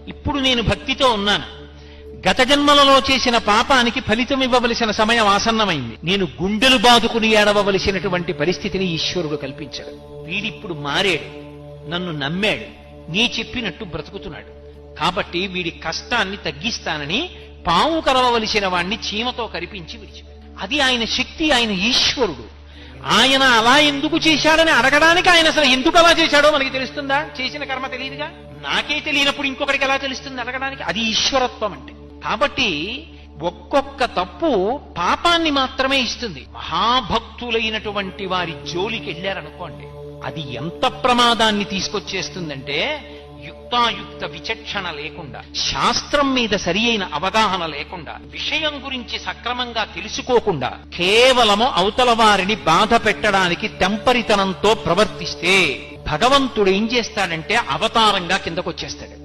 ఇప్పుడు నేను భక్తితో ఉన్నాను, గత జన్మలలో చేసిన పాపానికి ఫలితం ఇవ్వవలసిన సమయం ఆసన్నమైంది, నేను గుండెలు బాదుకుని ఏడవలసినటువంటి పరిస్థితిని ఈశ్వరుడు కల్పించాడు. వీడిప్పుడు మారాడు, నన్ను నమ్మాడు, నీ చెప్పినట్టు బ్రతుకుతున్నాడు. కాబట్టి వీడి కష్టాన్ని తగ్గిస్తానని పాము కరవవలసిన వాణ్ణి చీమతో కరిపించి విడిచిపెట్టాడు. అది ఆయన శక్తి, ఆయన ఈశ్వరుడు. ఆయన అలా ఎందుకు చేశాడని అడగడానికి ఆయన అసలు ఎందుకు అలా చేశాడో మనకి తెలుస్తుందా? చేసిన కర్మ తెలియదుగా. నాకే తెలియనప్పుడు ఇంకొకరికి ఎలా తెలుస్తుంది అడగడానికి? అది ఈశ్వరత్వం అంటే. కాబట్టి ఒక్కొక్క తప్పు పాపాన్ని మాత్రమే ఇస్తుంది. మహాభక్తులైనటువంటి వారి జోలికి వెళ్ళారనుకోండి, అది ఎంత ప్రమాదాన్ని తీసుకొచ్చేస్తుందంటే, యుక్తాయుక్త విచక్షణ లేకుండా, శాస్త్రం మీద సరి అయిన అవగాహన లేకుండా, విషయం గురించి సక్రమంగా తెలుసుకోకుండా, కేవలము అవతల వారిని బాధ పెట్టడానికి తెంపరితనంతో ప్రవర్తిస్తే భగవంతుడు ఏం చేస్తాడంటే అవతారంగా కిందకొచ్చేస్తాడు.